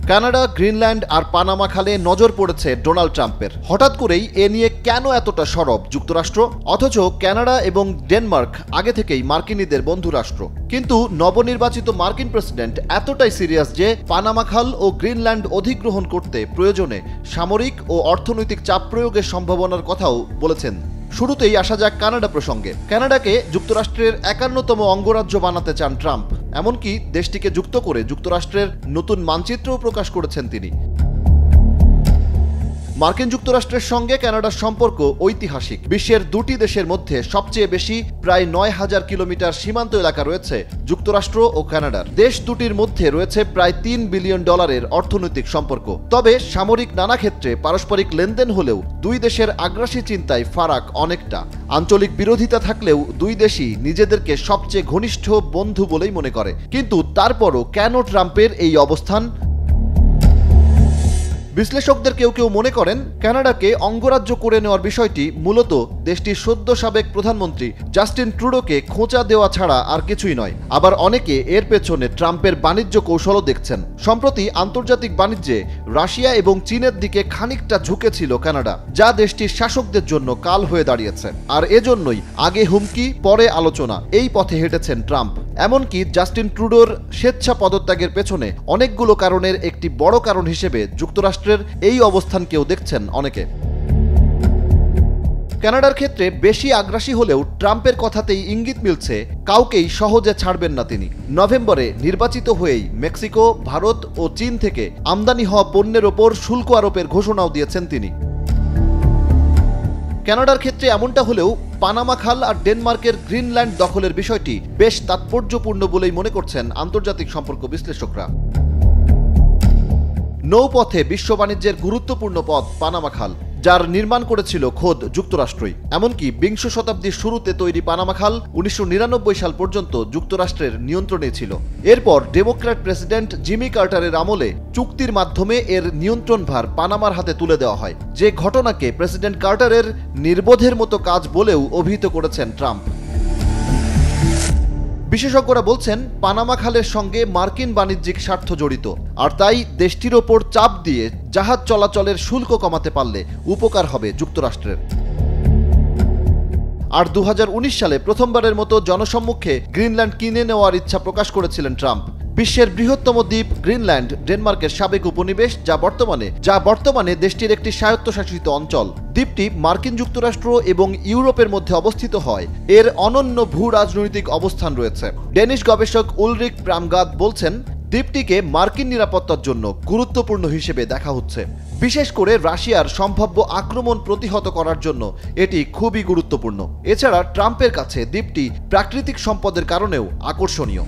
Canada, Greenland আর Panama খালে নজর পড়েছে ডোনাল্ড ট্রাম্পের। হঠাৎ করেই এ নিয়ে কেন এতটা সরব যুক্তরাষ্ট্র? অথচ কানাডা এবং ডেনমার্ক আগে থেকেই মার্কিনীদের বন্ধু রাষ্ট্র। কিন্তু নবনির্বাচিত মার্কিন প্রেসিডেন্ট এতটাই সিরিয়াস যে পানামা খাল ও গ্রিনল্যান্ড অধিগ্রহণ করতে প্রয়োজনে সামরিক ও অর্থনৈতিক চাপ প্রয়োগের সম্ভাবনার কথাও বলেছেন। শুরুতেই আসা যাক কানাডা প্রসঙ্গে। কানাডাকে যুক্তরাষ্ট্রের ৫১তম অঙ্গরাজ্য বানাতে চান ট্রাম্প। এমনকি দেশটিকে যুক্ত করে যুক্তরাষ্ট্রের নতুন মানচিত্রও প্রকাশ করেছেন তিনি। মার্কিন যুক্তরাষ্ট্রের সঙ্গে কানাডার সম্পর্ক ঐতিহাসিক। বিশ্বের দুটি দেশের মধ্যে সবচেয়ে বেশি প্রায় ৯,০০০ কিলোমিটার সীমান্ত এলাকা রয়েছে যুক্তরাষ্ট্র ও কানাডার। দেশ দুটির মধ্যে রয়েছে প্রায় $৩ বিলিয়ন অর্থনৈতিক সম্পর্ক। তবে সামরিক নানা ক্ষেত্রে পারস্পরিক লেনদেন হলেও দুই দেশের আগ্রাসী চিন্তায় ফারাক অনেকটা। আঞ্চলিক বিরোধিতা থাকলেও দুই দেশই নিজেদেরকে সবচেয়ে ঘনিষ্ঠ বন্ধু বলেই মনে করে। কিন্তু তারপরও কেন ট্রাম্পের এই অবস্থান? বিশ্লেষকদের কেউ কেউ মনে করেন কানাডাকে অঙ্গরাজ্য করে নেওয়ার বিষয়টি মূলত দেশটির সদ্য সাবেক প্রধানমন্ত্রী জাস্টিন ট্রুডোকে খোঁচা দেওয়া ছাড়া আর কিছুই নয়। আবার অনেকে এর পেছনে ট্রাম্পের বাণিজ্য কৌশলও দেখছেন। সম্প্রতি আন্তর্জাতিক বাণিজ্যে রাশিয়া এবং চীনের দিকে খানিকটা ঝুঁকেছিল কানাডা, যা দেশটির শাসকদের জন্য কাল হয়ে দাঁড়িয়েছে। আর এজন্যই আগে হুমকি পরে আলোচনা, এই পথে হেঁটেছেন ট্রাম্প। এমনকি জাস্টিন ট্রুডোর স্বেচ্ছা পদত্যাগের পেছনে অনেকগুলো কারণের একটি বড় কারণ হিসেবে যুক্তরাষ্ট্রের এই অবস্থানকেও দেখছেন অনেকে। কানাডার ক্ষেত্রে বেশি আগ্রাসী হলেও ট্রাম্পের কথাতেই ইঙ্গিত মিলছে কাউকেই সহজে ছাড়বেন না তিনি। নভেম্বরে নির্বাচিত হয়েই মেক্সিকো, ভারত ও চীন থেকে আমদানি হওয়া পণ্যের ওপর শুল্ক আরোপের ঘোষণাও দিয়েছেন তিনি। কানাডার ক্ষেত্রে এমনটা হলেও পানামা খাল আর ডেনমার্কের গ্রিনল্যান্ড দখলের বিষয়টি বেশ তাৎপর্যপূর্ণ বলেই মনে করছেন আন্তর্জাতিক সম্পর্ক বিশ্লেষকরা। নৌপথে বিশ্ব বাণিজ্যের গুরুত্বপূর্ণ পথ পানামা খাল, যার নির্মাণ করেছিল খোদ যুক্তরাষ্ট্রই। এমনকি বিংশ শতাব্দীর শুরুতে তৈরি পানামা খাল ১৯৯৯ সাল পর্যন্ত যুক্তরাষ্ট্রের নিয়ন্ত্রণে ছিল। এরপর ডেমোক্র্যাট প্রেসিডেন্ট জিমি কার্টারের আমলে চুক্তির মাধ্যমে এর নিয়ন্ত্রণভার পানামার হাতে তুলে দেওয়া হয়, যে ঘটনাকে প্রেসিডেন্ট কার্টারের নির্বোধের মতো কাজ বলেও অভিহিত করেছেন ট্রাম্প। বিশেষজ্ঞরা বলছেন পানামা খালের সঙ্গে মার্কিন বাণিজ্যিক স্বার্থ জড়িত, আর তাই দেশটির ওপর চাপ দিয়ে জাহাজ চলাচলের শুল্ক কমাতে পারলে উপকার হবে যুক্তরাষ্ট্রের। আর ২০১৯ সালে প্রথমবারের মতো জনসম্মুখে গ্রিনল্যান্ড কিনে নেওয়ার ইচ্ছা প্রকাশ করেছিলেন ট্রাম্প। বিশ্বের বৃহত্তম দ্বীপ গ্রিনল্যান্ড ডেনমার্কের সাবেক উপনিবেশ, যা বর্তমানে দেশটির একটি স্বায়ত্তশাসিত অঞ্চল। দ্বীপটি মার্কিন যুক্তরাষ্ট্র এবং ইউরোপের মধ্যে অবস্থিত হয় এর অনন্য ভূ রাজনৈতিক অবস্থান রয়েছে। ডেনিশ গবেষক উলরিক প্রামগাদ বলছেন, দ্বীপটিকে মার্কিন নিরাপত্তার জন্য গুরুত্বপূর্ণ হিসেবে দেখা হচ্ছে। বিশেষ করে রাশিয়ার সম্ভাব্য আক্রমণ প্রতিহত করার জন্য এটি খুবই গুরুত্বপূর্ণ। এছাড়া ট্রাম্পের কাছে দ্বীপটি প্রাকৃতিক সম্পদের কারণেও আকর্ষণীয়।